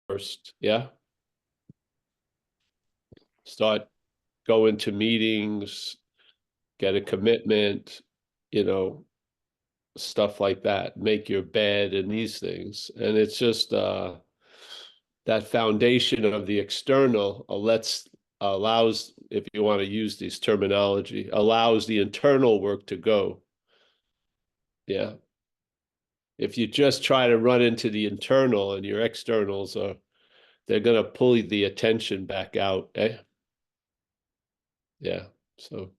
first. Yeah. Start going to meetings, get a commitment, you know, stuff like that. Make your bed and these things. And it's just that foundation of the external allows, if you want to use this terminology, allows the internal work to go. Yeah. If you just try to run into the internal and your externals are, they're going to pull the attention back out. Eh? Yeah. So,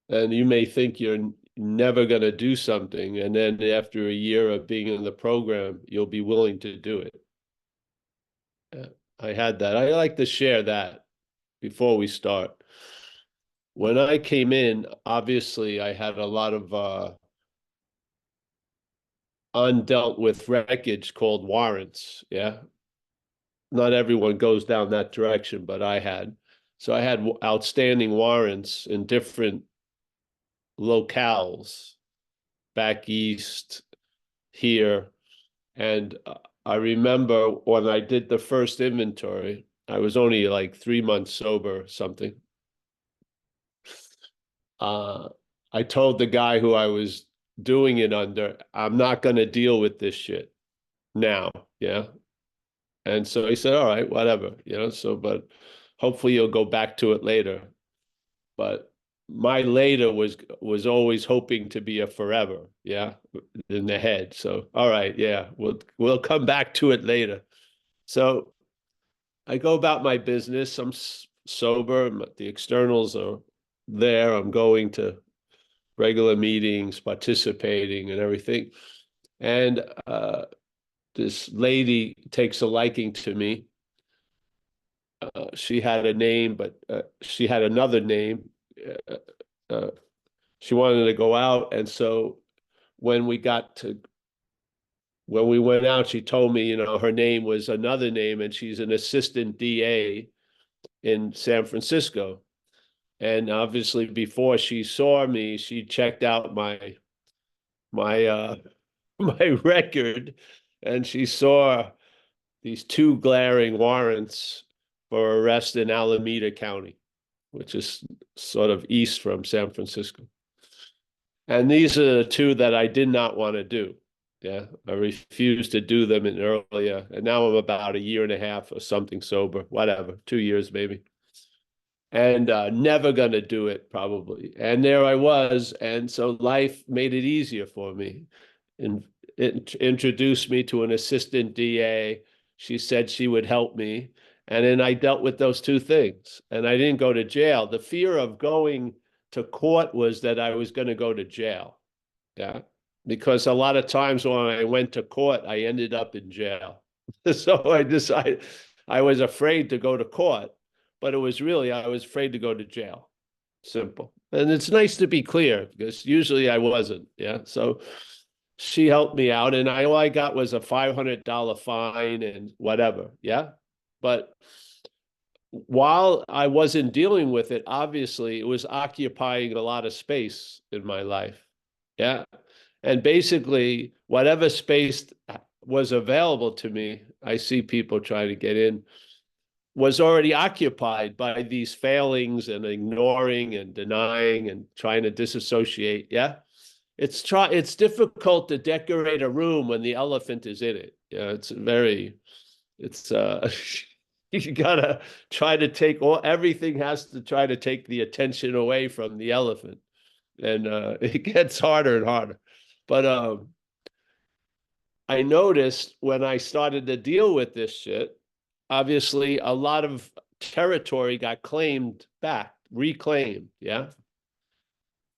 and you may think you're never going to do something, and then after a year of being in the program, you'll be willing to do it. Yeah. I had that. I like to share that before we start. When I came in, obviously I had a lot of undealt with wreckage called warrants. Yeah. Not everyone goes down that direction, but I had. So I had outstanding warrants in different locales back east, here. And I remember when I did the first inventory, I was only like 3 months sober, something. Uh, I told the guy who I was doing it under, I'm not going to deal with this shit now. Yeah. And so he said, all right, whatever, so, but hopefully you'll go back to it later. But my later was always hoping to be a forever, yeah, in the head. So, all right, yeah, we'll come back to it later. So I go about my business. I'm sober. The externals are there. I'm going to regular meetings, participating and everything. And this lady takes a liking to me. She had a name, but she had another name. Uh, uh, she wanted to go out. And so when we went out, she told me, her name was another name, and she's an assistant DA in San Francisco. And obviously before she saw me, she checked out my my record, and she saw these two glaring warrants for arrest in Alameda County, which is sort of east from San Francisco. And these are the two that I did not want to do. Yeah, I refused to do them in earlier. And now I'm about a year and a half or something sober, whatever, 2 years maybe. And never going to do it probably. And there I was. And so life made it easier for me. And it introduced me to an assistant DA. She said she would help me. And then I dealt with those two things. And I didn't go to jail. The fear of going to court was that I was going to go to jail. Yeah. Because a lot of times when I went to court, I ended up in jail. So I decided I was afraid to go to court, but it was really, I was afraid to go to jail. Simple. And it's nice to be clear because usually I wasn't. Yeah. So she helped me out, and all I got was a $500 fine and whatever. Yeah. But while I wasn't dealing with it, obviously it was occupying a lot of space in my life. Yeah. And basically, whatever space was available to me, I see people trying to get in, was already occupied by these failings and ignoring and denying and trying to disassociate. Yeah. It's difficult to decorate a room when the elephant is in it. Yeah, it's you gotta try to take everything has to try to take the attention away from the elephant. And it gets harder and harder. But I noticed when I started to deal with this shit, obviously a lot of territory got claimed back, reclaimed. Yeah.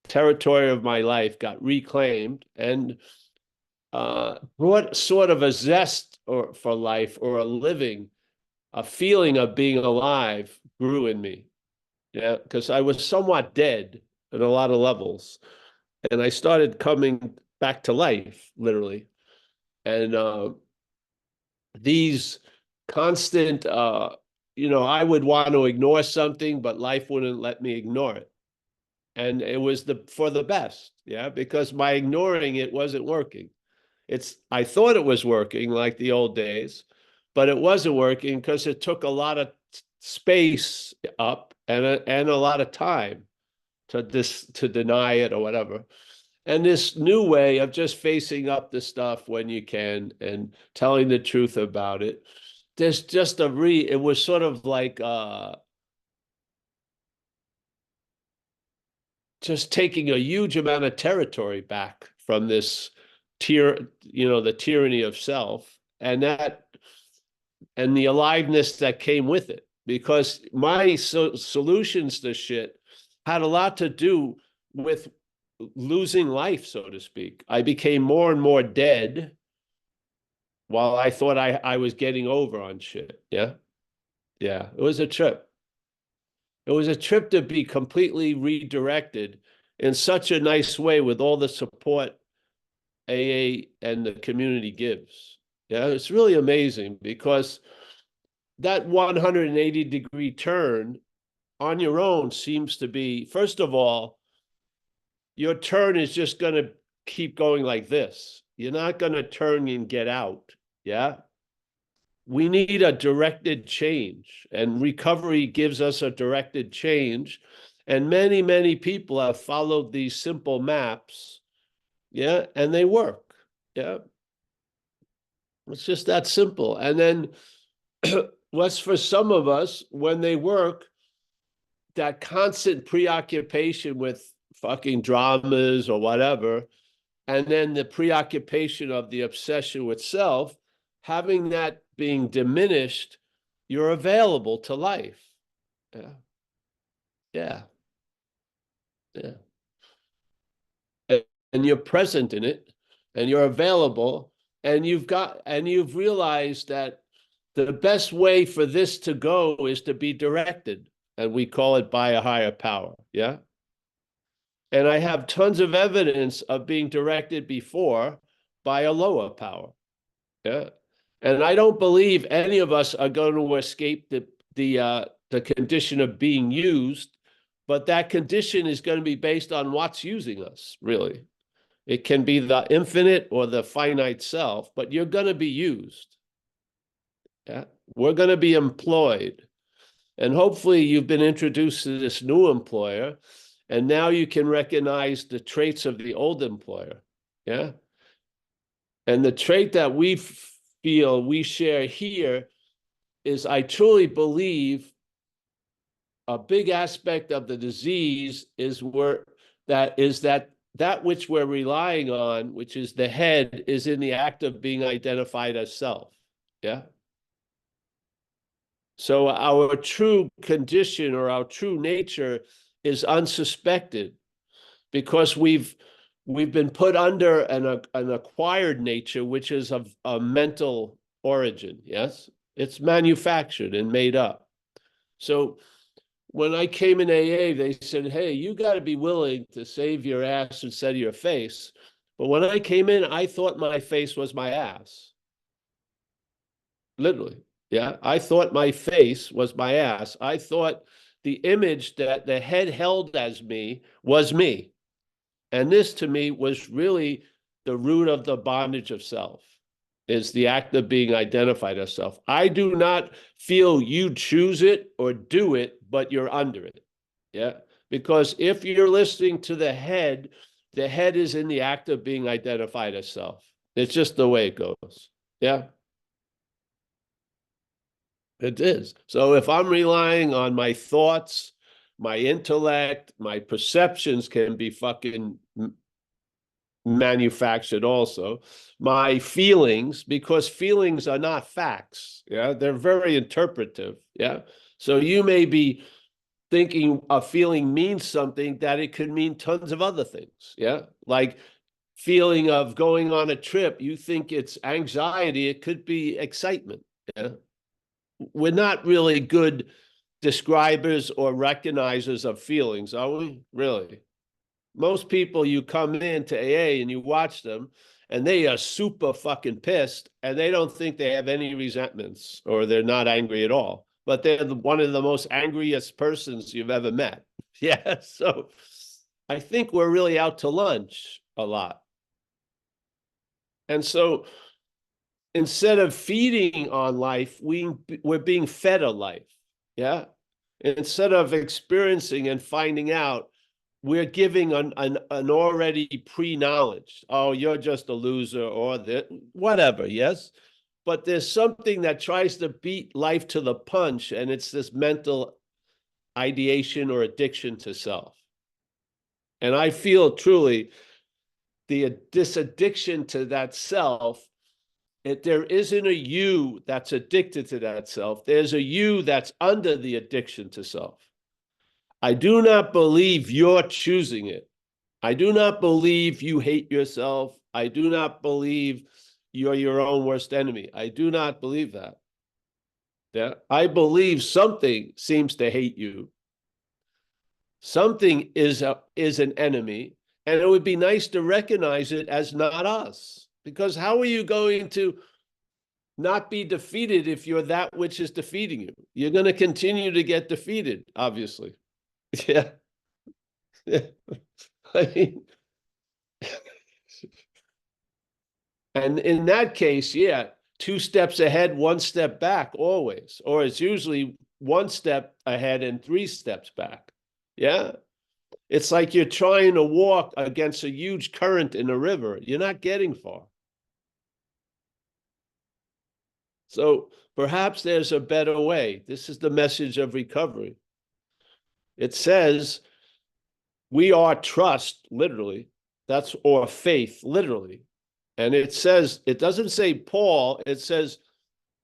Territory of my life got reclaimed and brought sort of a zest for life or a living, a feeling of being alive grew in me. Yeah. Because I was somewhat dead at a lot of levels. And I started coming back to life, literally. And these constant, I would want to ignore something, but life wouldn't let me ignore it. And it was for the best, yeah, because my ignoring it wasn't working. I thought it was working like the old days, but it wasn't working because it took a lot of space up and a lot of time to deny it or whatever. And this new way of just facing up the stuff when you can and telling the truth about it, there's just it was sort of like just taking a huge amount of territory back from this the tyranny of self, and the aliveness that came with it. Because my solutions to shit had a lot to do with losing life, so to speak. I became more and more dead while I thought I was getting over on shit. Yeah. Yeah. It was a trip. It was a trip to be completely redirected in such a nice way with all the support AA and the community gives. Yeah, it's really amazing because that 180-degree turn on your own seems to be, first of all, your turn is just going to keep going like this. You're not going to turn and get out. Yeah. We need a directed change, and recovery gives us a directed change. And many, many people have followed these simple maps. Yeah. And they work. Yeah. It's just that simple. And then what's for some of us, when they work, that constant preoccupation with fucking dramas or whatever, and then the preoccupation of the obsession with self, having that being diminished, you're available to life. Yeah. Yeah. Yeah. And you're present in it, and you're available, and you've realized that the best way for this to go is to be directed, and we call it by a higher power. Yeah. And I have tons of evidence of being directed before by a lower power. Yeah. And I don't believe any of us are going to escape the condition of being used, but that condition is going to be based on what's using us, really. It can be the infinite or the finite self, but you're going to be used. Yeah. We're going to be employed. And hopefully you've been introduced to this new employer, and now you can recognize the traits of the old employer. Yeah. And the trait that we feel we share here is, I truly believe a big aspect of the disease is that which we're relying on, which is the head, is in the act of being identified as self. Yeah. So our true condition or our true nature is unsuspected, because we've been put under an acquired nature, which is of a mental origin. Yes, it's manufactured and made up. So when I came in AA, they said, hey, you got to be willing to save your ass instead of your face. But when I came in, I thought my face was my ass. Literally. Yeah. I thought my face was my ass. I thought the image that the head held as me was me. And this to me was really the root of the bondage of self, is the act of being identified as self. I do not feel you choose it or do it, but you're under it. Yeah. Because if you're listening to the head is in the act of being identified as self. It's just the way it goes. Yeah. It is. So if I'm relying on my thoughts, my intellect, my perceptions can be fucking manufactured also. My feelings, because feelings are not facts. Yeah. They're very interpretive. Yeah. So you may be thinking a feeling means something that it could mean tons of other things. Yeah. Like feeling of going on a trip, you think it's anxiety, it could be excitement. Yeah. We're not really good describers or recognizers of feelings, are we? Really? Most people, you come into AA and you watch them, and they are super fucking pissed, and they don't think they have any resentments, or they're not angry at all. But they're one of the most angriest persons you've ever met. Yeah. So I think we're really out to lunch a lot. And so instead of feeding on life, we're being fed a life. Yeah. Instead of experiencing and finding out, we're giving an already pre-knowledge. Oh, you're just a loser or that, whatever. Yes. But there's something that tries to beat life to the punch, and it's this mental ideation or addiction to self. And I feel truly this addiction to that self, there isn't a you that's addicted to that self. There's a you that's under the addiction to self. I do not believe you're choosing it. I do not believe you hate yourself. I do not believe you're your own worst enemy. I do not believe that. Yeah, I believe something seems to hate you. Something is an enemy, and it would be nice to recognize it as not us. Because how are you going to not be defeated if you're that which is defeating you? You're going to continue to get defeated, obviously. Yeah. I mean, and in that case, yeah, 2 steps ahead, 1 step back always. Or it's usually 1 step ahead and 3 steps back. Yeah. It's like you're trying to walk against a huge current in a river. You're not getting far. So perhaps there's a better way. This is the message of recovery. It says we are trust, literally. That's or faith, literally. And it says, it doesn't say Paul, it says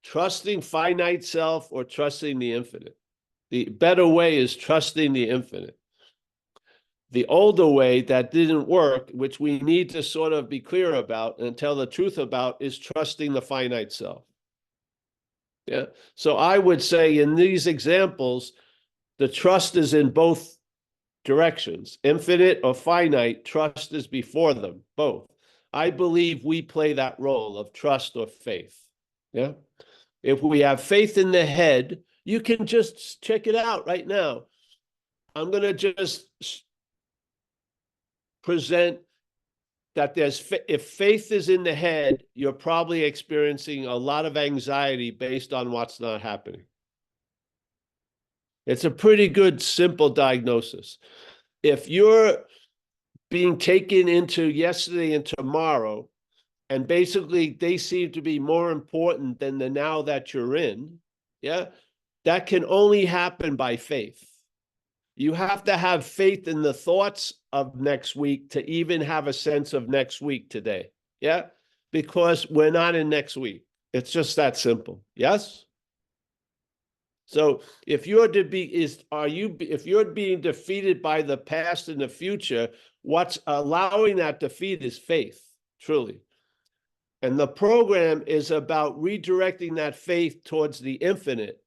trusting finite self or trusting the infinite. The better way is trusting the infinite. The older way that didn't work, which we need to sort of be clear about and tell the truth about, is trusting the finite self. Yeah. So I would say in these examples, the trust is in both directions. Infinite or finite, trust is before them, both. I believe we play that role of trust or faith. Yeah. If we have faith in the head, you can just check it out right now. I'm going to just present that if faith is in the head, you're probably experiencing a lot of anxiety based on what's not happening. It's a pretty good, simple diagnosis. If you're being taken into yesterday and tomorrow, and basically they seem to be more important than the now that you're in, yeah, that can only happen by faith. You have to have faith in the thoughts of next week to even have a sense of next week today. Yeah. Because we're not in next week. It's just that simple. Yes. So if you're if you're being defeated by the past and the future, what's allowing that defeat is faith, truly. And the program is about redirecting that faith towards the infinite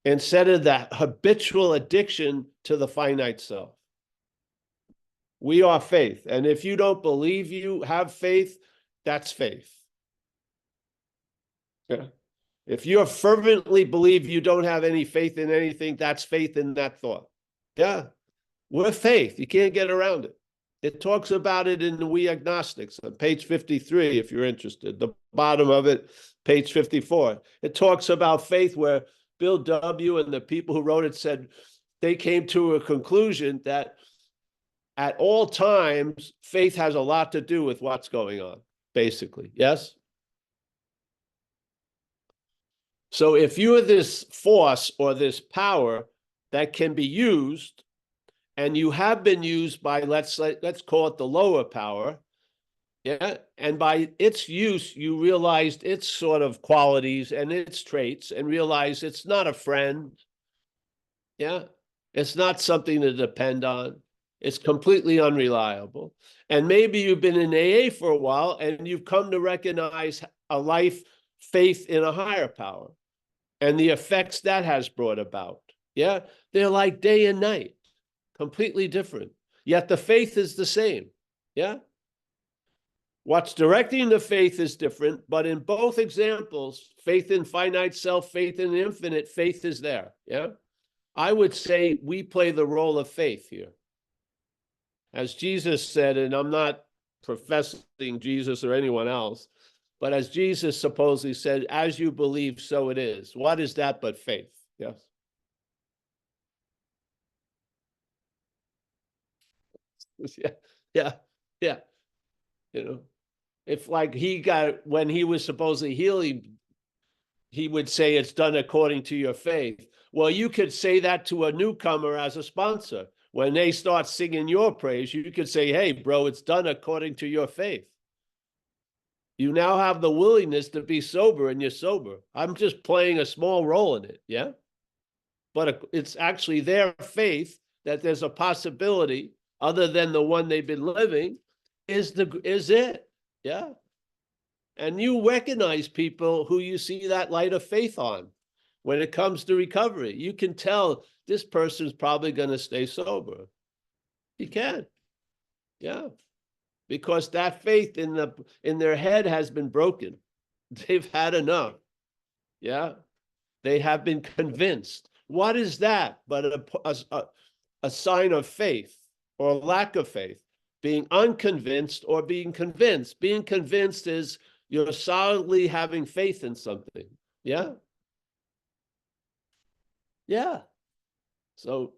instead of that habitual addiction to the finite self. We are faith. And if you don't believe you have faith, that's faith. Yeah. If you fervently believe you don't have any faith in anything, that's faith in that thought. Yeah. We're faith. You can't get around it. It talks about it in the We Agnostics on page 53, if you're interested. The bottom of it, page 54. It talks about faith where Bill W. and the people who wrote it said they came to a conclusion that at all times, faith has a lot to do with what's going on, basically. Yes? So if you're this force or this power that can be used, and you have been used by, let's call it the lower power, yeah, and by its use, you realized its sort of qualities and its traits and realize it's not a friend, yeah, it's not something to depend on. It's completely unreliable. And maybe you've been in AA for a while and you've come to recognize a life, faith in a higher power and the effects that has brought about. Yeah, they're like day and night, completely different. Yet the faith is the same. Yeah. What's directing the faith is different, but in both examples, faith in finite self, faith in infinite, faith is there. Yeah. I would say we play the role of faith here. As Jesus said, and I'm not professing Jesus or anyone else, but as Jesus supposedly said, as you believe, so it is. What is that but faith? Yes. Yeah. Yeah. Yeah. You know, if like he got, when he was supposedly healing, he would say it's done according to your faith. Well, you could say that to a newcomer as a sponsor. When they start singing your praise, you could say, hey, bro, it's done according to your faith. You now have the willingness to be sober, and you're sober. I'm just playing a small role in it. Yeah. But it's actually their faith that there's a possibility other than the one they've been living is it. Yeah. And you recognize people who you see that light of faith on when it comes to recovery. You can tell this person's probably going to stay sober. You can. Yeah. Because that faith in their head has been broken. They've had enough. Yeah. They have been convinced. What is that but a sign of faith or lack of faith? Being unconvinced or being convinced. Being convinced is you're solidly having faith in something. Yeah. Yeah. So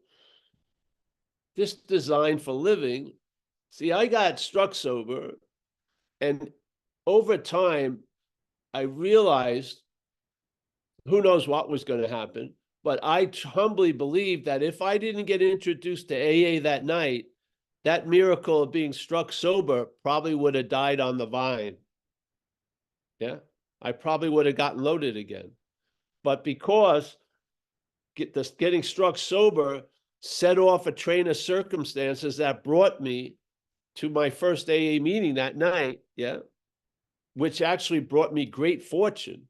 this design for living, see, I got struck sober, and over time, I realized who knows what was going to happen. But I humbly believe that if I didn't get introduced to AA that night, that miracle of being struck sober probably would have died on the vine. Yeah. I probably would have gotten loaded again. But because getting struck sober set off a train of circumstances that brought me to my first AA meeting that night, yeah, which actually brought me great fortune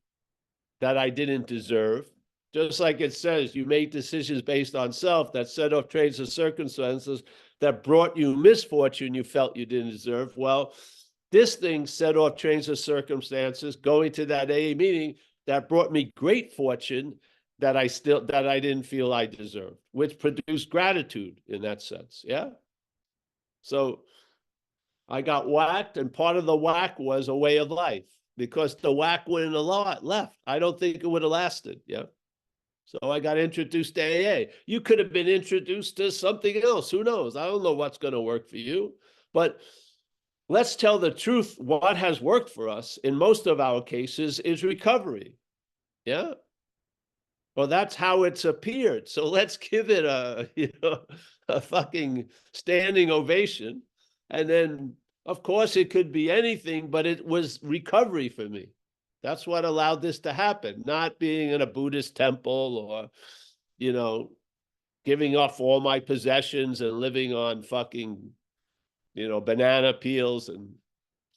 that I didn't deserve. Just like it says, you make decisions based on self that set off trains of circumstances that brought you misfortune you felt you didn't deserve. Well, this thing set off trains of circumstances going to that AA meeting that brought me great fortune that I didn't feel I deserved, which produced gratitude in that sense. Yeah. So I got whacked, and part of the whack was a way of life, because the whack wouldn't have left. I don't think it would have lasted. Yeah. So I got introduced to AA. You could have been introduced to something else. Who knows? I don't know what's going to work for you. But let's tell the truth. What has worked for us in most of our cases is recovery. Yeah. Well, that's how it's appeared. So let's give it a fucking standing ovation. And then, of course, it could be anything, but it was recovery for me. That's what allowed this to happen, not being in a Buddhist temple or, giving off all my possessions and living on fucking, banana peels and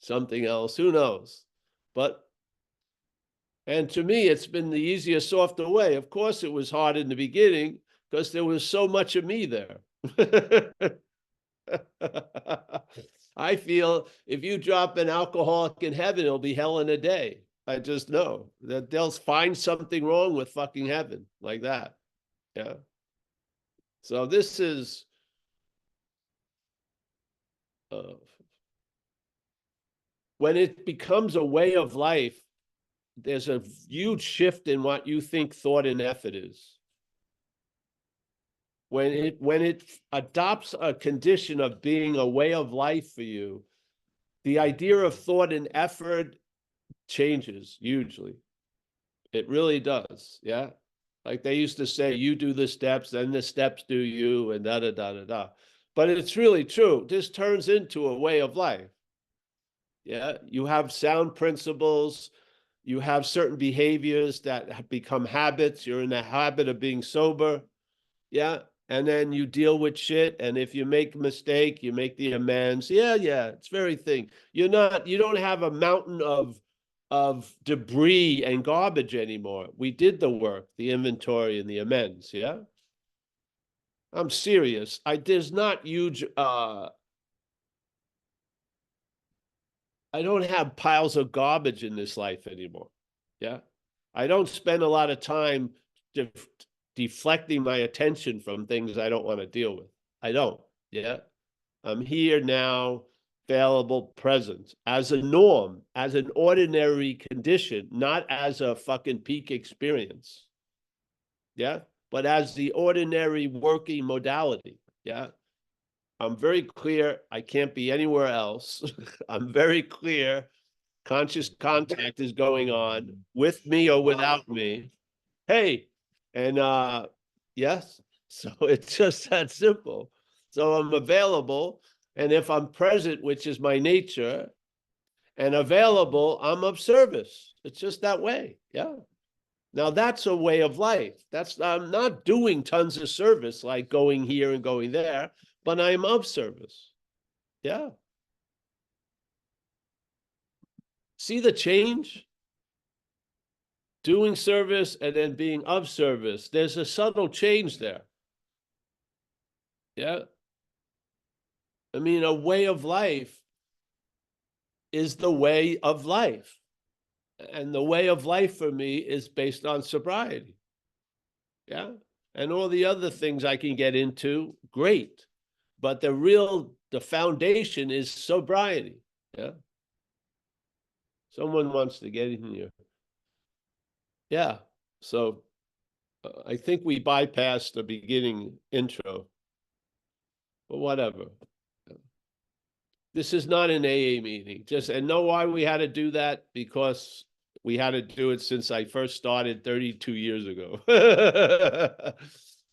something else. Who knows? And to me, it's been the easier, softer way. Of course, it was hard in the beginning because there was so much of me there. I feel if you drop an alcoholic in heaven, it'll be hell in a day. I just know that they'll find something wrong with fucking heaven like that. Yeah. So this is when it becomes a way of life, there's a huge shift in what you think thought and effort is. When it adopts a condition of being a way of life for you, the idea of thought and effort changes hugely. It really does. Yeah. Like they used to say, you do the steps, then the steps do you, and da da da da da. But it's really true. This turns into a way of life. Yeah. You have sound principles. You have certain behaviors that become habits. You're in the habit of being sober. Yeah. And then you deal with shit. And if you make a mistake, you make the amends. Yeah. It's very thing. You don't have a mountain of debris and garbage anymore. We did the work, the inventory and the amends. Yeah. I'm serious. There's not huge, I don't have piles of garbage in this life anymore. Yeah. I don't spend a lot of time deflecting my attention from things I don't want to deal with. I don't. Yeah. I'm here now, available, present, as a norm, as an ordinary condition, not as a fucking peak experience. Yeah. But as the ordinary working modality. Yeah. I'm very clear. I can't be anywhere else. I'm very clear. Conscious contact is going on with me or without me. Hey, and yes, so it's just that simple. So I'm available, and if I'm present, which is my nature, and available, I'm of service. It's just that way. Yeah. Now that's a way of life. I'm not doing tons of service like going here and going there, but I'm of service. Yeah. See the change? Doing service and then being of service. There's a subtle change there. Yeah. I mean, a way of life is the way of life. And the way of life for me is based on sobriety. Yeah. And all the other things I can get into, great. But the foundation is sobriety. Yeah. Someone wants to get in here. Yeah. So I think we bypassed the beginning intro, but whatever. This is not an AA meeting. And know why we had to do that? Because we had to do it since I first started 32 years ago.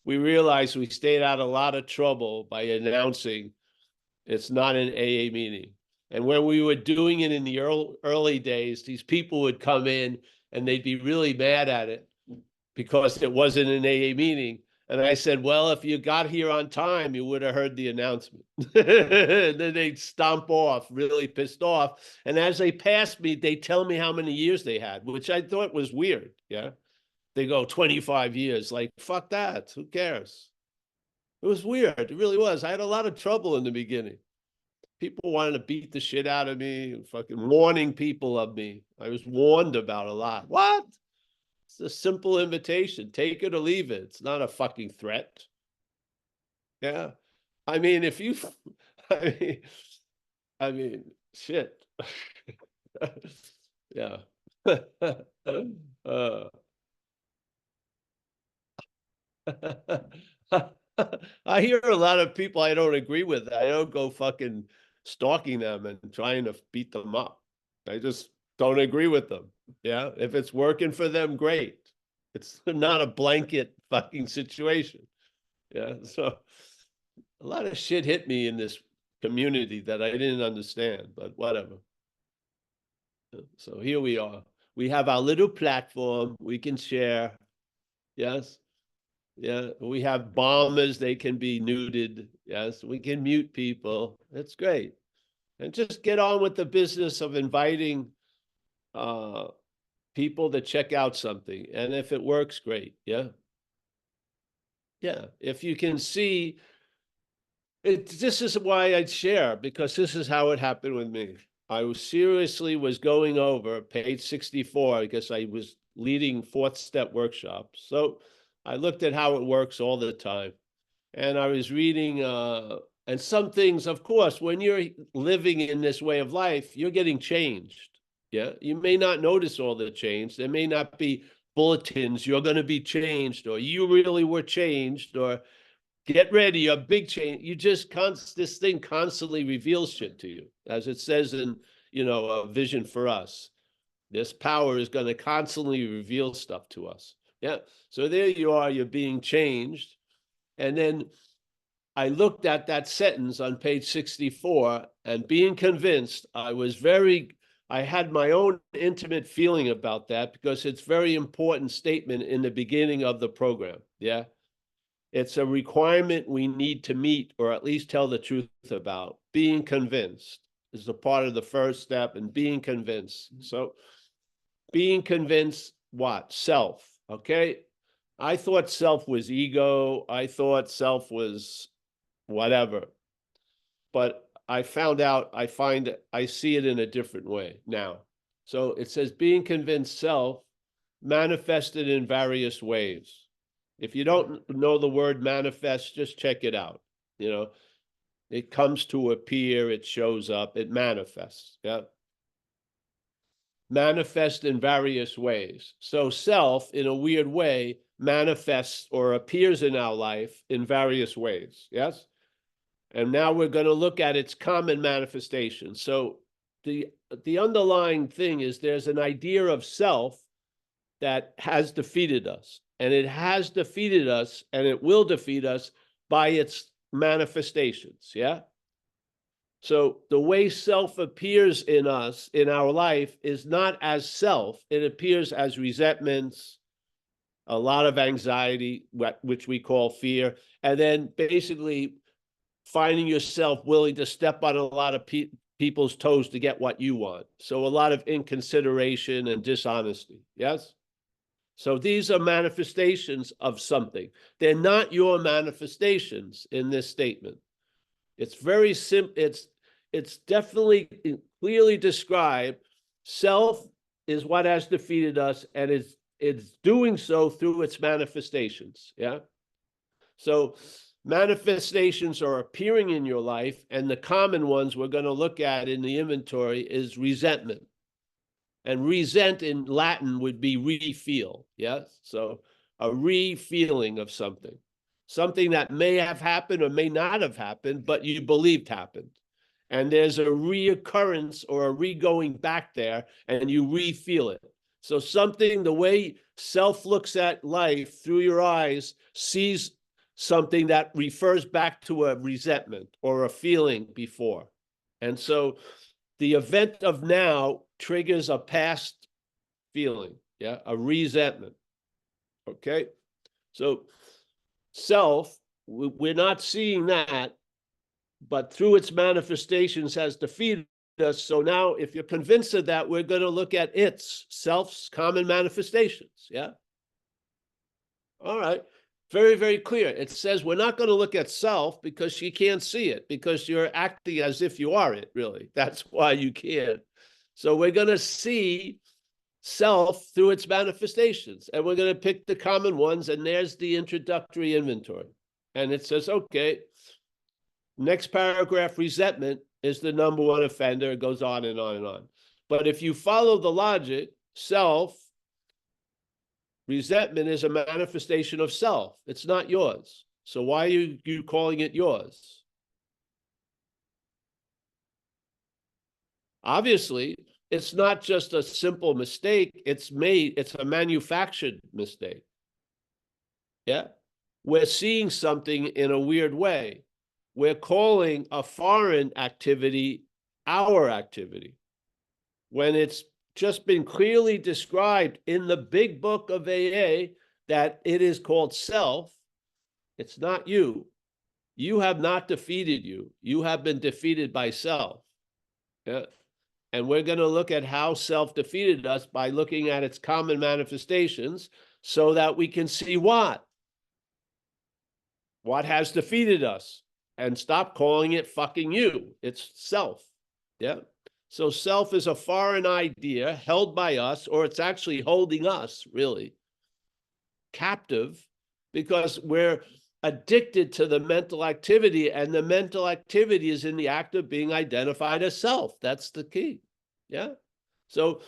We realized we stayed out a lot of trouble by announcing it's not an AA meeting. And when we were doing it in the early days, these people would come in and they'd be really mad at it because it wasn't an AA meeting. And I said, well, if you got here on time, you would have heard the announcement. And then they'd stomp off, really pissed off. And as they passed me, they tell me how many years they had, which I thought was weird. Yeah. They go 25 years. Like, fuck that. Who cares? It was weird. It really was. I had a lot of trouble in the beginning. People wanted to beat the shit out of me, fucking warning people of me. I was warned about a lot. What? It's a simple invitation. Take it or leave it. It's not a fucking threat. Yeah. I mean, if you, I mean, I mean, shit. Yeah. uh, I hear a lot of people I don't agree with. I don't go fucking stalking them and trying to beat them up. I just don't agree with them. Yeah. If it's working for them, great. It's not a blanket fucking situation. Yeah. So a lot of shit hit me in this community that I didn't understand, but whatever. So here we are. We have our little platform. We can share. Yes. Yeah, we have bombers, they can be neutered. Yes, we can mute people. That's great. And just get on with the business of inviting people to check out something. And if it works, great. Yeah. Yeah. If you can see it, this is why I'd share, because this is how it happened with me. I was going over page 64 because I was leading fourth step workshops. So I looked at how it works all the time. And I was reading, and some things, of course, when you're living in this way of life, you're getting changed. Yeah. You may not notice all the change. There may not be bulletins, you're going to be changed, or you really were changed, or get ready, a big change. You just this thing constantly reveals shit to you, as it says in, a vision for us. This power is going to constantly reveal stuff to us. Yeah. So there you are, you're being changed. And then I looked at that sentence on page 64 and being convinced, I had my own intimate feeling about that because it's a very important statement in the beginning of the program. Yeah. It's a requirement we need to meet, or at least tell the truth about. Being convinced is a part of the first step, and being convinced. So being convinced what? Self. Okay. I thought self was ego. I thought self was whatever. But I see it in a different way now. So it says being convinced self manifested in various ways. If you don't know the word manifest, just check it out. It comes to appear, it shows up, it manifests. Yeah. Manifest in various ways. So self, in a weird way, manifests or appears in our life in various ways. Yes. And now we're going to look at its common manifestation. So the underlying thing is there's an idea of self that has defeated us. And it has defeated us, and it will defeat us by its manifestations. Yeah. So the way self appears in us, in our life, is not as self. It appears as resentments, a lot of anxiety, which we call fear, and then basically finding yourself willing to step on a lot of people's toes to get what you want. So a lot of inconsideration and dishonesty. Yes? So these are manifestations of something. They're not your manifestations in this statement. It's very simple. It's definitely clearly described. Self is what has defeated us, and it's doing so through its manifestations. Yeah. So manifestations are appearing in your life, and the common ones we're going to look at in the inventory is resentment. And resent in Latin would be re-feel. Yes. So a re-feeling of something. Something that may have happened or may not have happened, but you believed happened. And there's a reoccurrence or a re-going back there, and you re-feel it. So something, the way self looks at life through your eyes, sees something that refers back to a resentment or a feeling before. And so the event of now triggers a past feeling, yeah, a resentment. Okay. So self, we're not seeing that, but through its manifestations has defeated us. So now, if you're convinced of that, we're going to look at its self's common manifestations. Yeah. All right. Very, very clear. It says we're not going to look at self because you can't see it, because you're acting as if you are it, really. That's why you can't. So we're going to see self through its manifestations, and we're going to pick the common ones, and there's the introductory inventory. And it says, okay, next paragraph, resentment is the number one offender. It goes on and on and on. But if you follow the logic, self, resentment is a manifestation of self. It's not yours. So why are you calling it yours? Obviously, it's not just a simple mistake. It's a manufactured mistake. Yeah. We're seeing something in a weird way. We're calling a foreign activity our activity, when it's just been clearly described in the big book of AA that it is called self. It's not you. You have not defeated you. You have been defeated by self. Yeah. And we're going to look at how self defeated us by looking at its common manifestations, so that we can see what has defeated us, and stop calling it fucking you. It's self. Yeah. So self is a foreign idea held by us, or it's actually holding us really captive, because we're addicted to the mental activity, and the mental activity is in the act of being identified as self. That's the key. Yeah. So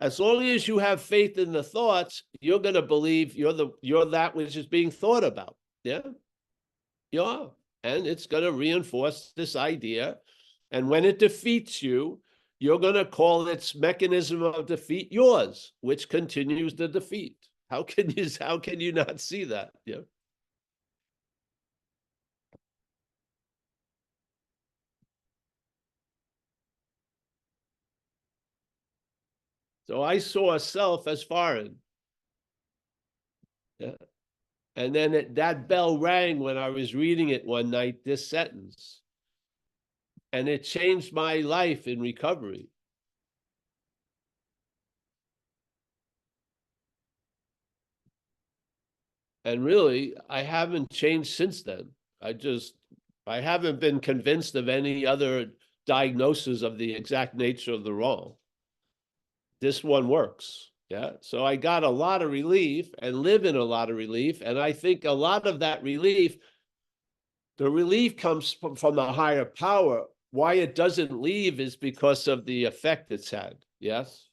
as long as you have faith in the thoughts, you're going to believe you're that which is being thought about. Yeah. You are. And it's going to reinforce this idea. And when it defeats you, you're going to call its mechanism of defeat yours, which continues the defeat. How can you not see that? Yeah. So I saw self as foreign. Yeah. And then that bell rang when I was reading it one night, this sentence. And it changed my life in recovery. And really, I haven't changed since then. I haven't been convinced of any other diagnosis of the exact nature of the wrong. This one works. Yeah. So I got a lot of relief and live in a lot of relief. And I think a lot of that relief The relief comes from the higher power. Why it doesn't leave is because of the effect it's had. Yes?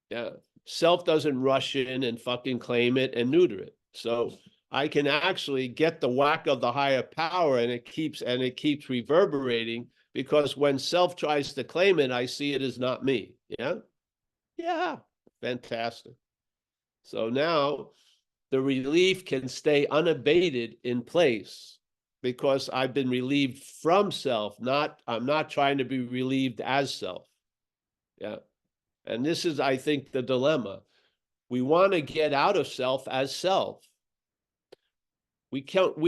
Yeah. Self doesn't rush in and fucking claim it and neuter it. So I can actually get the whack of the higher power, and it keeps reverberating, because when self tries to claim it, I see it as not me. Yeah. Yeah. Fantastic. So now the relief can stay unabated in place, because I've been relieved from self. I'm not trying to be relieved as self. Yeah. And this is, I think, the dilemma. We want to get out of self as self. We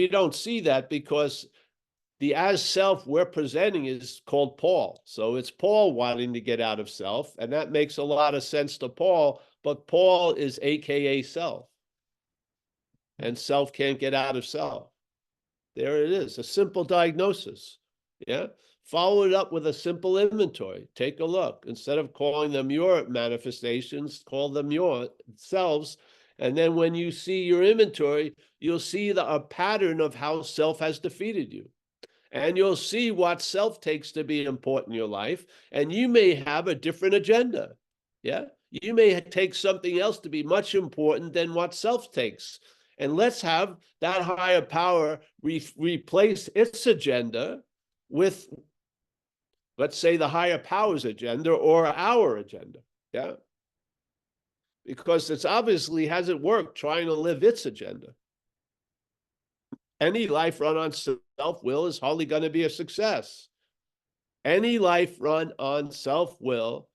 don't see that, because the as self we're presenting is called Paul. So it's Paul wanting to get out of self, and that makes a lot of sense to Paul, but Paul is AKA self. And self can't get out of self. There it is, a simple diagnosis. Yeah. Follow it up with a simple inventory. Take a look. Instead of calling them your manifestations, call them your selves. And then when you see your inventory, you'll see a pattern of how self has defeated you. And you'll see what self takes to be important in your life. And you may have a different agenda. Yeah. You may take something else to be much important than what self takes. And let's have that higher power replace its agenda with, let's say, the higher power's agenda or our agenda. Yeah. Because it's obviously hasn't worked trying to live its agenda. Any life run on self-will is hardly going to be a success. Any life run on self-will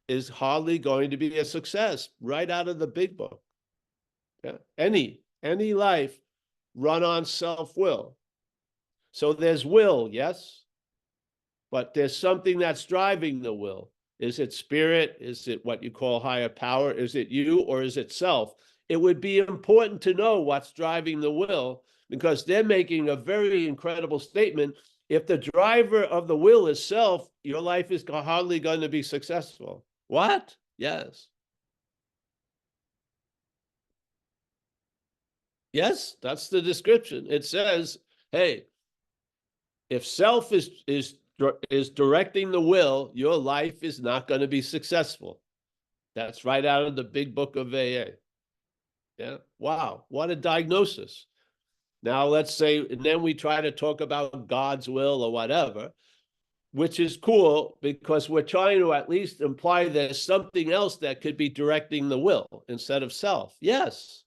is hardly going to be a success, right out of the big book. Yeah. Any life run on self-will. So there's will, yes, but there's something that's driving the will. Is it spirit? Is it what you call higher power? Is it you, or is it self? It would be important to know what's driving the will, because they're making a very incredible statement. If the driver of the will is self, your life is hardly going to be successful. What? Yes. Yes, that's the description. It says, hey, if self is directing the will, your life is not going to be successful. That's right out of the big book of AA. Yeah. Wow. What a diagnosis. Now let's say, and then we try to talk about God's will or whatever, which is cool, because we're trying to at least imply there's something else that could be directing the will instead of self. Yes.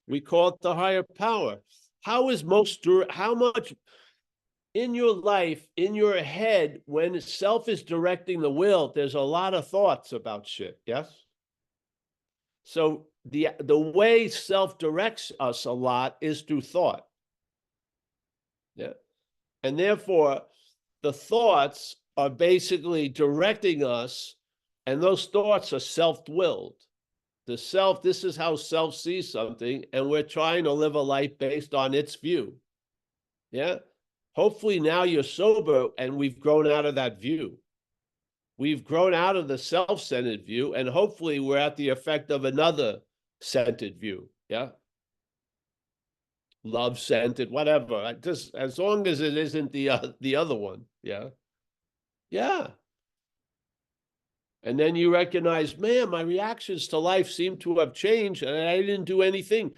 We call it the higher power. How much in your life, in your head, when self is directing the will, there's a lot of thoughts about shit. Yes. So the way self directs us a lot is through thought. Yeah. And therefore, the thoughts are basically directing us, and those thoughts are self-willed. The self, this is how self sees something, and we're trying to live a life based on its view. Yeah. Hopefully now you're sober and we've grown out of that view. We've grown out of the self-centered view, and hopefully we're at the effect of another centered view. Yeah. Love-centered, whatever. Just as long as it isn't the other one. Yeah. Yeah. And then you recognize, man, my reactions to life seem to have changed, and I didn't do anything.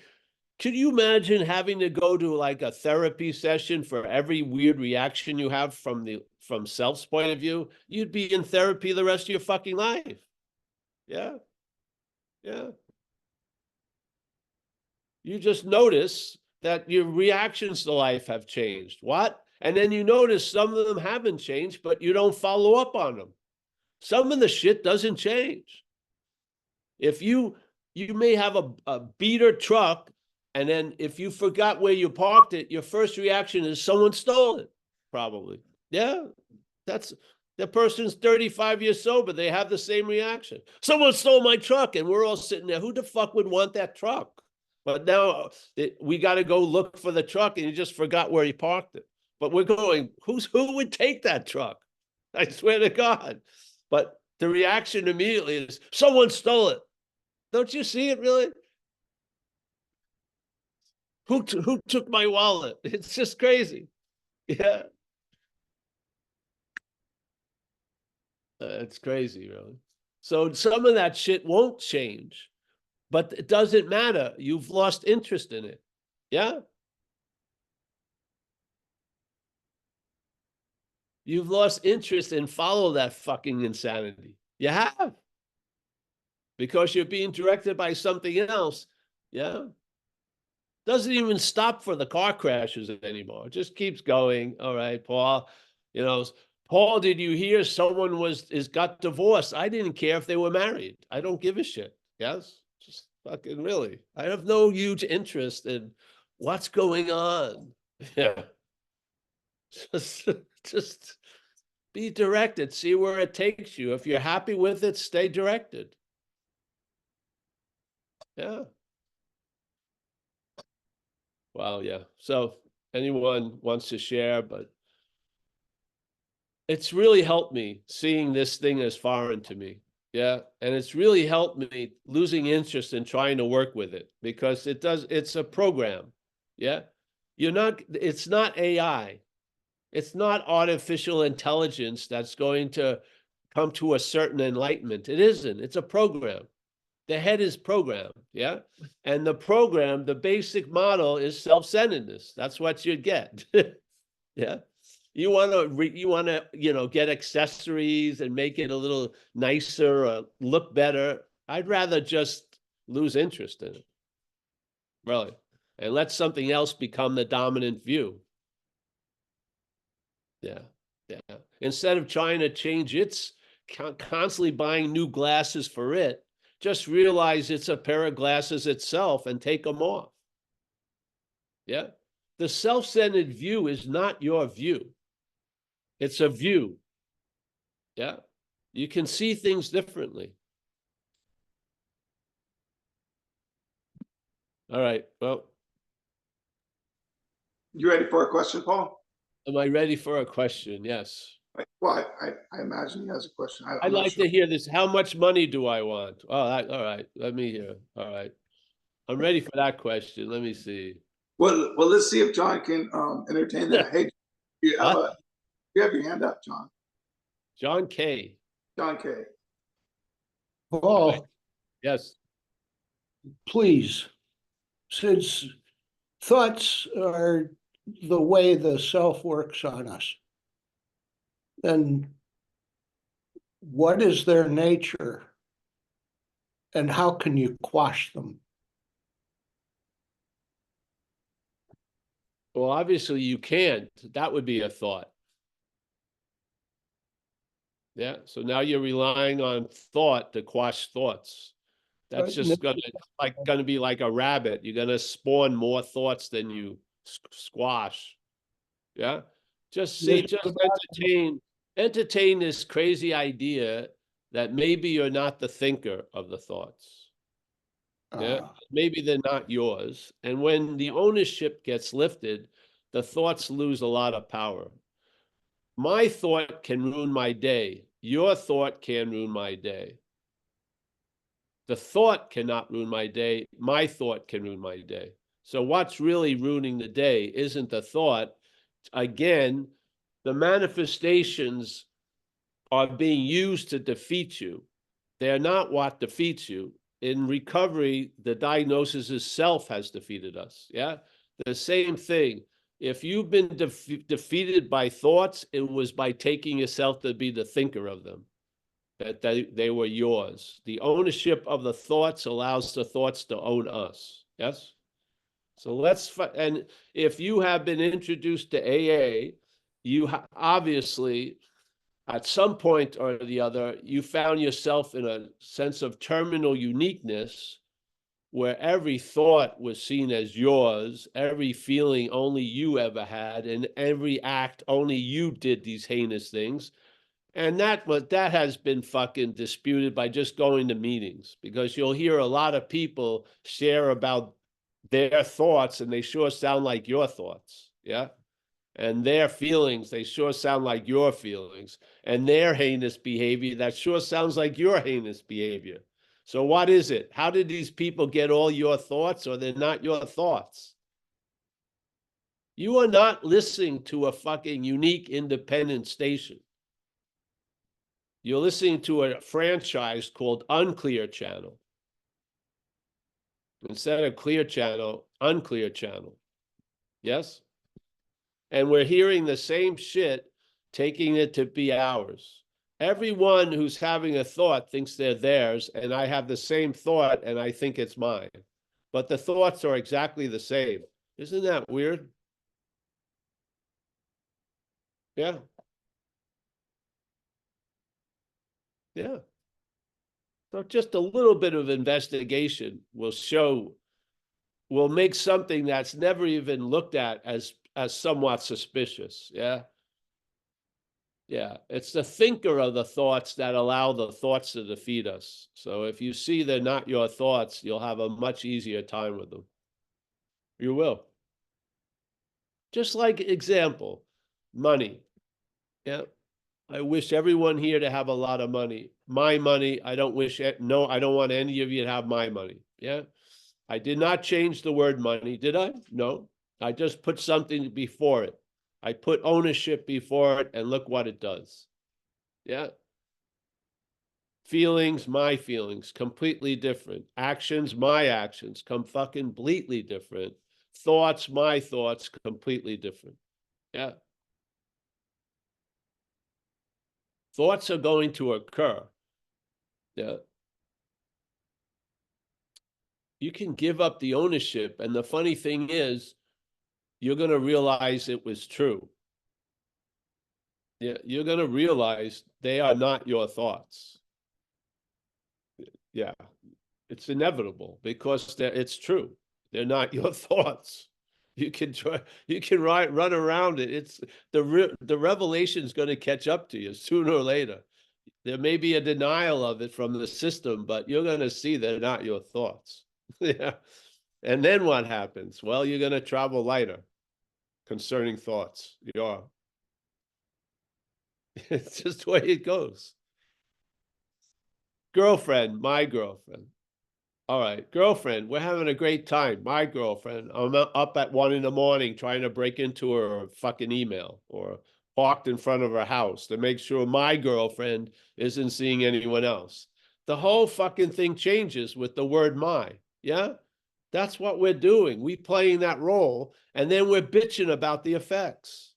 Could you imagine having to go to like a therapy session for every weird reaction you have from self's point of view? You'd be in therapy the rest of your fucking life. Yeah. Yeah. You just notice that your reactions to life have changed. What? And then you notice some of them haven't changed, but you don't follow up on them. Some of the shit doesn't change. If you may have a beater truck, and then if you forgot where you parked it, your first reaction is someone stole it, probably. Yeah, that's the person's 35 years sober. They have the same reaction. Someone stole my truck, and we're all sitting there. Who the fuck would want that truck? But now we got to go look for the truck, and you just forgot where he parked it. But we're going, who would take that truck? I swear to God. But the reaction immediately is, someone stole it. Don't you see it, really? Who took my wallet? It's just crazy. Yeah. It's crazy, really. So some of that shit won't change, but it doesn't matter. You've lost interest in it. Yeah. You've lost interest in follow that fucking insanity. You have. Because you're being directed by something else. Yeah. Doesn't even stop for the car crashes anymore. It just keeps going. All right, Paul. You know, Paul, did you hear someone got divorced? I didn't care if they were married. I don't give a shit. Yes, just fucking really. I have no huge interest in what's going on. Yeah, just just be directed. See where it takes you. If you're happy with it, stay directed. Yeah. Well, yeah. So anyone wants to share, but it's really helped me seeing this thing as foreign to me. Yeah. And it's really helped me losing interest in trying to work with it because it's a program. Yeah. It's not AI. It's not artificial intelligence that's going to come to a certain enlightenment. It isn't. It's a program. The head is programmed. Yeah. And the program, the basic model is self-centeredness. That's what you get. Yeah. You want to get accessories and make it a little nicer or look better. I'd rather just lose interest in it, really, and let something else become the dominant view. Yeah. Yeah. Instead of trying to change its constantly buying new glasses for it, just realize it's a pair of glasses itself and take them off. Yeah. The self-centered view is not your view. It's a view. Yeah. You can see things differently. All right. Well, You ready for a question, Paul? am I ready for a question? Yes. Well, I imagine he has a question. I'd I'm not like sure. to hear this. How much money do I want? Oh, all right. Let me hear. All right. I'm ready for that question. Let me see. Well, let's see if John can entertain that. Hey, What? you have your hand up, John. John K. John K. Right. Paul, Yes. please, since thoughts are the way the self works on us, then what is their nature and how can you quash them? Well, obviously you can't. That would be a thought. Yeah. So now you're relying on thought to quash thoughts. That's just gonna be like a rabbit. You're gonna spawn more thoughts than you squash. Yeah. Just entertain this crazy idea that maybe you're not the thinker of the thoughts. Yeah. Maybe they're not yours. And when the ownership gets lifted, the thoughts lose a lot of power. My thought can ruin my day. Your thought can ruin my day. The thought cannot ruin my day. My thought can ruin my day. So what's really ruining the day isn't the thought. Again, the manifestations are being used to defeat you. They're not what defeats you. In recovery, the diagnosis is self has defeated us. Yeah. The same thing. If you've been defeated by thoughts, it was by taking yourself to be the thinker of them, that they were yours. The ownership of the thoughts allows the thoughts to own us. Yes. So and if you have been introduced to AA, you obviously, at some point or the other, you found yourself in a sense of terminal uniqueness where every thought was seen as yours, every feeling only you ever had, and every act only you did these heinous things. And that has been fucking disputed by just going to meetings, because you'll hear a lot of people share about their thoughts and they sure sound like your thoughts. Yeah. And their feelings, they sure sound like your feelings. And their heinous behavior, that sure sounds like your heinous behavior. So what is it? How did these people get all your thoughts, or they're not your thoughts? You are not listening to a fucking unique independent station. You're listening to a franchise called Unclear Channel. Instead of Clear Channel, Unclear Channel. Yes? And we're hearing the same shit, taking it to be ours. Everyone who's having a thought thinks they're theirs, and I have the same thought and I think it's mine. But the thoughts are exactly the same. Isn't that weird? Yeah. Yeah. So just a little bit of investigation will make something that's never even looked at as somewhat suspicious. Yeah. Yeah. It's the thinker of the thoughts that allow the thoughts to defeat us. So if you see they're not your thoughts, you'll have a much easier time with them. You will. Just like example, money. Yeah. I wish everyone here to have a lot of money. My money, I don't wish it. No, I don't want any of you to have my money. Yeah. I did not change the word money, did I? No. I just put something before it. I put ownership before it, and look what it does. Yeah. Feelings, my feelings, completely different. Actions, my actions, come fucking completely different. Thoughts, my thoughts, completely different. Yeah. Thoughts are going to occur. Yeah. You can give up the ownership. And the funny thing is, you're going to realize it was true. Yeah, you're going to realize they are not your thoughts. Yeah, it's inevitable because it's true. They're not your thoughts. You can run around it. It's the revelation is going to catch up to you sooner or later. There may be a denial of it from the system, but you're going to see they're not your thoughts. Yeah. And then what happens? Well, you're going to travel lighter concerning thoughts. You are. It's just the way it goes. Girlfriend, my girlfriend. All right, girlfriend, we're having a great time. My girlfriend, I'm up at 1 a.m. trying to break into her fucking email or parked in front of her house to make sure my girlfriend isn't seeing anyone else. The whole fucking thing changes with the word my. Yeah? That's what we're doing. We playing that role, and then we're bitching about the effects.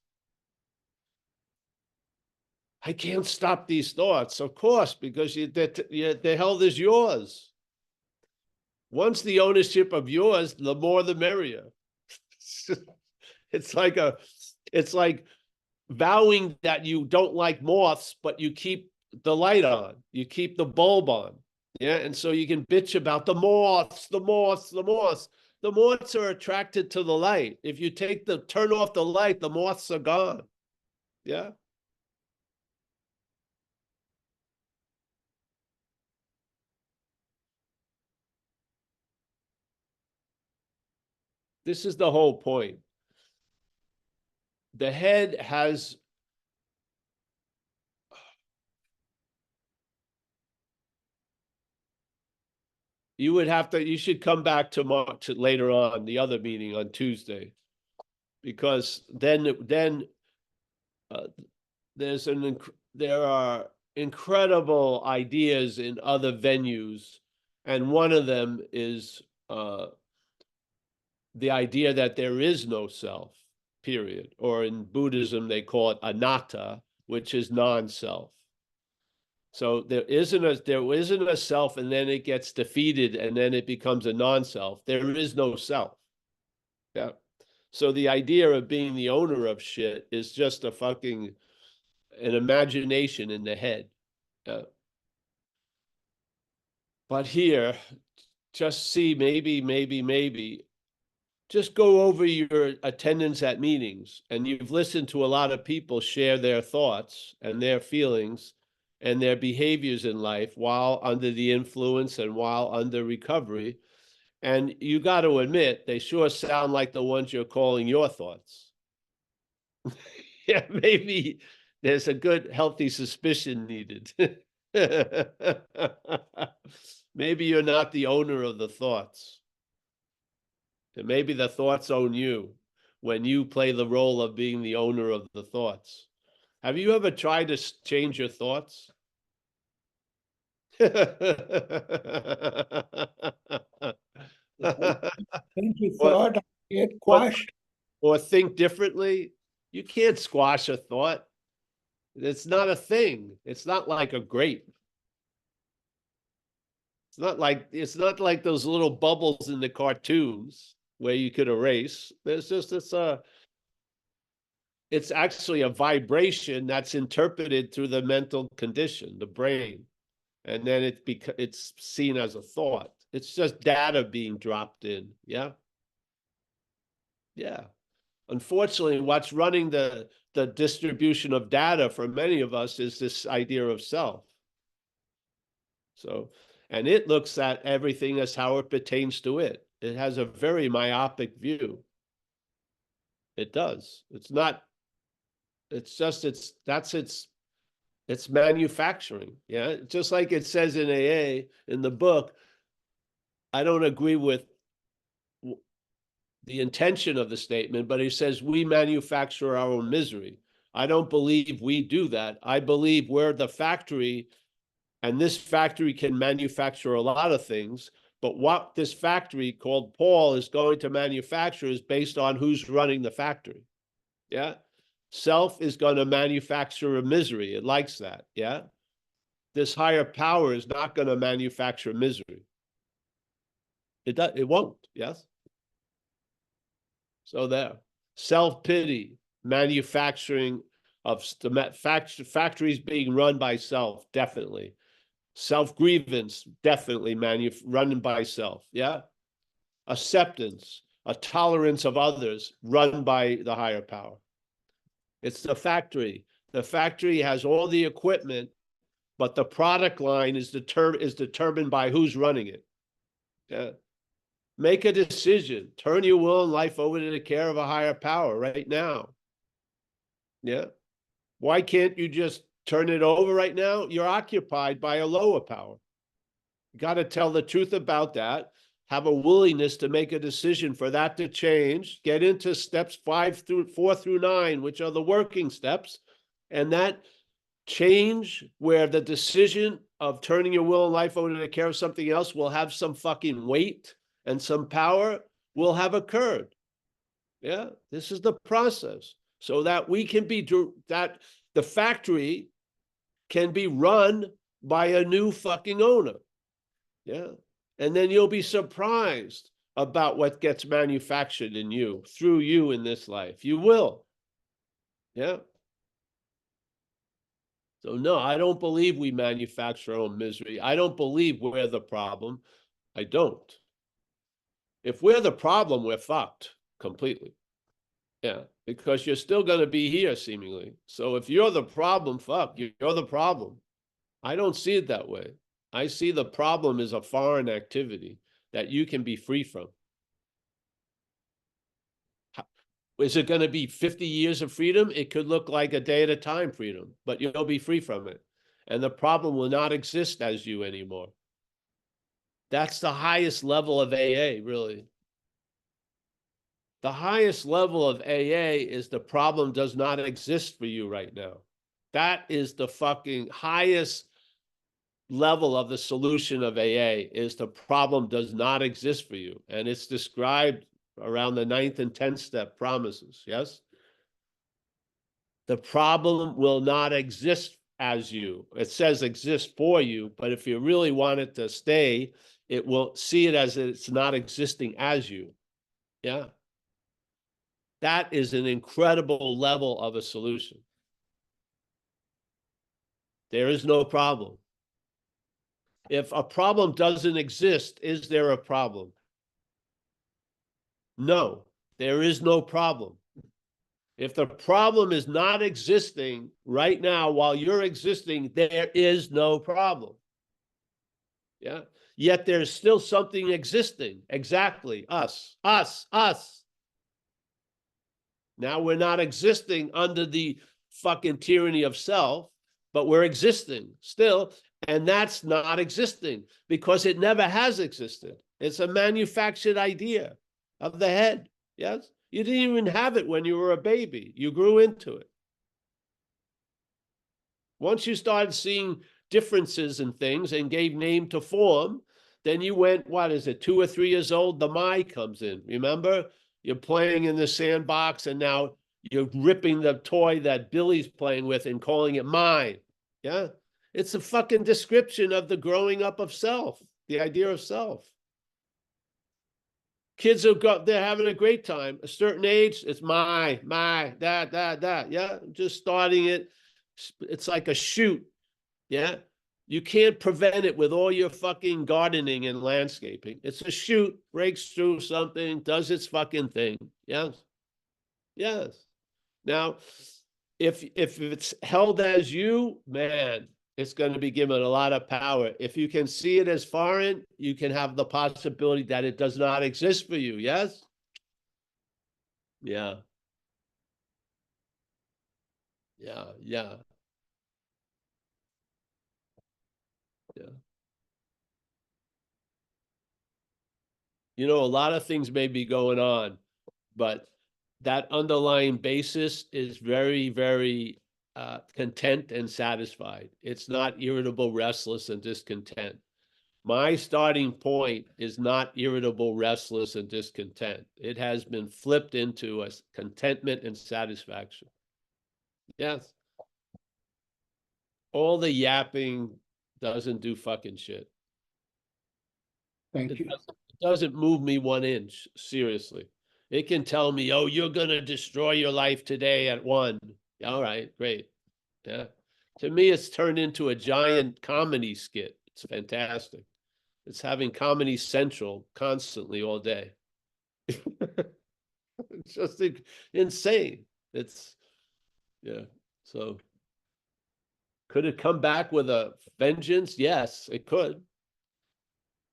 I can't stop these thoughts, of course, because the hell is yours. Once the ownership of yours, the more the merrier. It's like vowing that you don't like moths, but you keep the light on, you keep the bulb on. Yeah. And so you can bitch about the moths, the moths, the moths. The moths are attracted to the light. If you turn off the light, the moths are gone. Yeah. This is the whole point. The head has you should come back to later on the other meeting on Tuesday, because then there are incredible ideas in other venues, and one of them is the idea that there is no self, period, or in Buddhism they call it anatta, which is non-self. So there isn't a self, and then it gets defeated, and then it becomes a non-self. There is no self. Yeah. So the idea of being the owner of shit is just an imagination in the head. Yeah. But here, just see, maybe, just go over your attendance at meetings, and you've listened to a lot of people share their thoughts and their feelings and their behaviors in life while under the influence and while under recovery. And you got to admit, they sure sound like the ones you're calling your thoughts. Yeah, maybe there's a good, healthy suspicion needed. Maybe you're not the owner of the thoughts. And maybe the thoughts own you. when you play the role of being the owner of the thoughts. Have you ever tried to change your thoughts? Think you Or, thought I get or, quashed? or think differently? You can't squash a thought. It's not a thing. It's not like a grape. It's not like those little bubbles in the cartoons where you could erase. It's actually a vibration that's interpreted through the mental condition, the brain, and then it's seen as a thought. It's just data being dropped in. Yeah. Yeah. Unfortunately, what's running the distribution of data for many of us is this idea of self. So, and it looks at everything as how it pertains to it. It has a very myopic view. It does. It's not, it's just, it's manufacturing. Yeah. Just like it says in AA in the book, I don't agree with the intention of the statement, but he says we manufacture our own misery. I don't believe we do that. I believe we're the factory, and this factory can manufacture a lot of things, but what this factory called Paul is going to manufacture is based on who's running the factory. Yeah. Self is going to manufacture a misery. It likes that. Yeah. This higher power is not going to manufacture misery. It won't. Yes. So there. Self-pity, manufacturing of factories being run by self, definitely. Self-grievance, definitely run by self. Yeah. Acceptance, a tolerance of others run by the higher power. It's the factory. The factory has all the equipment, but the product line is determined by who's running it. Yeah. Make a decision. Turn your will and life over to the care of a higher power right now. Yeah. Why can't you just turn it over right now? You're occupied by a lower power. You got to tell the truth about that. Have a willingness to make a decision for that to change. Get into steps 4 through 9, which are the working steps. And that change where the decision of turning your will and life over to the care of something else will have some fucking weight and some power will have occurred. Yeah, this is the process. So that we can be, that the factory can be run by a new fucking owner. Yeah. And then you'll be surprised about what gets manufactured in you, through you in this life. You will. Yeah. So no, I don't believe we manufacture our own misery. I don't believe we're the problem. I don't. If we're the problem, we're fucked completely. Yeah, because you're still going to be here seemingly. So if you're the problem, fuck, you're the problem. I don't see it that way. I see the problem as a foreign activity that you can be free from. Is it going to be 50 years of freedom? It could look like a day at a time freedom, but you'll be free from it. And the problem will not exist as you anymore. That's the highest level of AA, really. The highest level of AA is the problem does not exist for you right now. That is the fucking highest level of the solution of AA, is the problem does not exist for you. And it's described around the 9th and 10th step promises. Yes. The problem will not exist as you. It says exist for you, but if you really want it to stay, it will see it as it's not existing as you. Yeah. That is an incredible level of a solution. There is no problem. If a problem doesn't exist, is there a problem? No, there is no problem. If the problem is not existing right now while you're existing, there is no problem. Yeah. Yet there's still something existing. Exactly. Us. Now we're not existing under the fucking tyranny of self, but we're existing still. And that's not existing because it never has existed. It's a manufactured idea of the head. Yes. You didn't even have it when you were a baby. You grew into it. Once you started seeing differences in things and gave name to form, then you went, what is it, 2 or 3 years old, the my comes in. Remember? You're playing in the sandbox and now you're ripping the toy that Billy's playing with and calling it mine. Yeah? It's a fucking description of the growing up of self, the idea of self. Kids have got, they're having a great time. A certain age, it's my, that. Yeah, just starting it. It's like a shoot. Yeah. You can't prevent it with all your fucking gardening and landscaping. It's a shoot, breaks through something, does its fucking thing. Yes. Yes. Now, if it's held as you, man, it's going to be given a lot of power. If you can see it as foreign, you can have the possibility that it does not exist for you. Yes? Yeah. Yeah. Yeah. Yeah. You know, a lot of things may be going on, but that underlying basis is very, very content and satisfied. It's not irritable, restless, and discontent. My starting point is not irritable, restless, and discontent. It has been flipped into a contentment and satisfaction. Yes. All the yapping doesn't do fucking shit. Thank you. It doesn't move me 1 inch, seriously. It can tell me, oh, you're going to destroy your life today at 1. All right, great. Yeah. To me, it's turned into a giant comedy skit. It's fantastic. It's having Comedy Central constantly all day. It's just insane. It's, yeah. So could it come back with a vengeance? Yes, it could.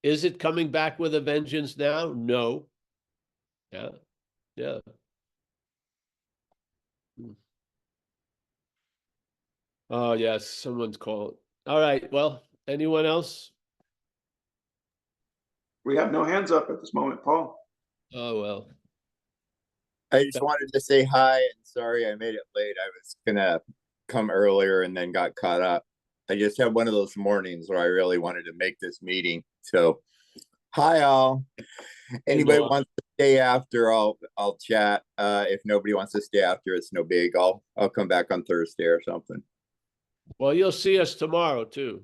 Is it coming back with a vengeance now? No. Yeah. Yeah. Oh, yes. Someone's calling. All right. Well, anyone else? We have no hands up at this moment, Paul. Oh, well. I just wanted to say hi and sorry I made it late. I was gonna come earlier and then got caught up. I just had one of those mornings where I really wanted to make this meeting. So hi all. Anybody Mark. wants to stay after, I'll chat. If nobody wants to stay after, it's no big. I'll come back on Thursday or something. Well, you'll see us tomorrow too.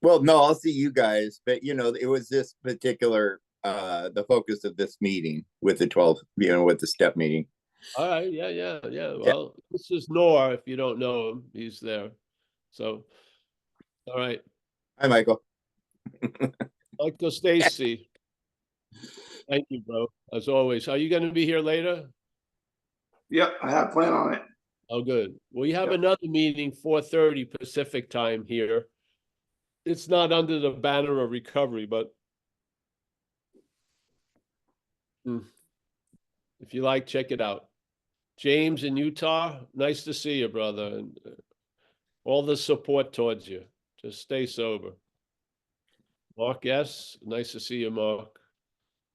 Well, no, I'll see you guys, but you know, it was this particular the focus of this meeting with the 12, you know, with the step meeting. All right. Yeah. Well, this is Nor, if you don't know him. He's there. So, all right. Hi, Michael. Michael Stacy. Thank you, bro. As always. Are you going to be here later? Yep, I have plan on it. Oh, good. We have Yep. another meeting, 4:30 Pacific time here. It's not under the banner of recovery, but if you like, check it out. James in Utah, nice to see you, brother. And all the support towards you. Just stay sober. Mark S., nice to see you, Mark.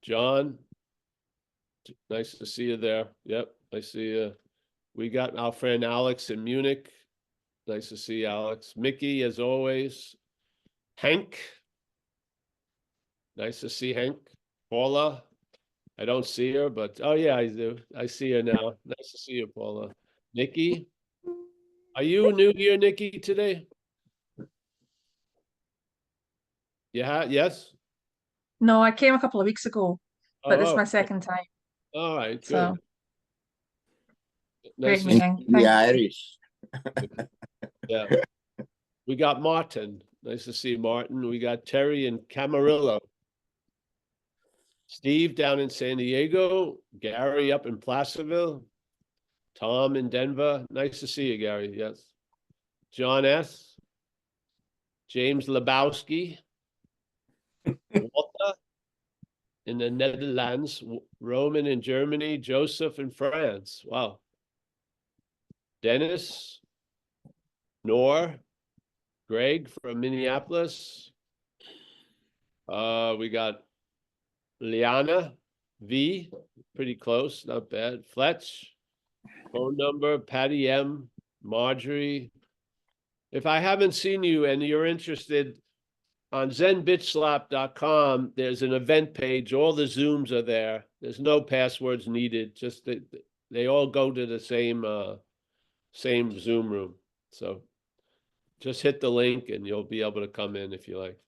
John, nice to see you there. Yep, I see you. We got our friend Alex in Munich. Nice to see you, Alex. Mickey, as always. Hank. Nice to see Hank. Paula. I don't see her, but oh yeah, I do. I see her now. Nice to see you, Paula. Nikki. Are you new here, Nikki, today? Yeah, yes? No, I came a couple of weeks ago, but this is Oh, my second time. all right, good. So Nice great to meeting. Yeah, Thanks. Irish. Yeah. We got Martin. Nice to see Martin. We got Terry in Camarillo. Steve down in San Diego. Gary up in Placerville. Tom in Denver. Nice to see you, Gary. Yes. John S. James Lebowski. Walter in the Netherlands. Roman in Germany. Joseph in France. Wow. Dennis. Nor. Greg from Minneapolis. We got Liana V, pretty close, not bad. Fletch, phone number, Patty M, Marjorie. If I haven't seen you and you're interested, on zenbitchslap.com, there's an event page. All the Zooms are there. There's no passwords needed. Just they all go to the same Zoom room. So just hit the link and you'll be able to come in if you like.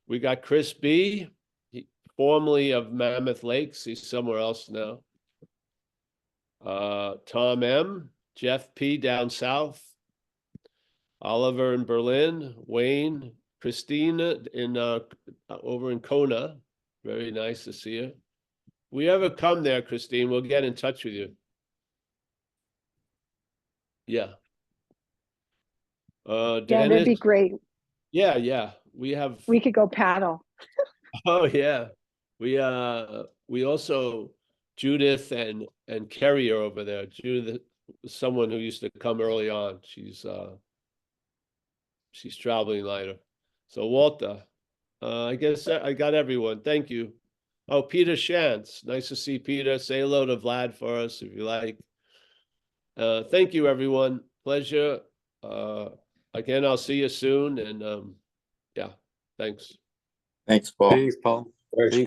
We got Chris B, formerly of Mammoth Lakes. He's somewhere else now. Tom M, Jeff P down south, Oliver in Berlin, Wayne, Christina in over in Kona. Very nice to see you. If we ever come there, Christine, we'll get in touch with you. Yeah. Yeah, that'd be Dennis. great. Yeah. We have. We could go paddle. Oh yeah. We also Judith and Kerry are over there. Judith, someone who used to come early on. She's traveling later. So Walter, I guess I got everyone. Thank you. Oh, Peter Shantz. Nice to see Peter. Say hello to Vlad for us if you like. Thank you, everyone. Pleasure. Again, I'll see you soon. And yeah, thanks. Thanks, Paul. Thanks, Paul. Thanks, Paul.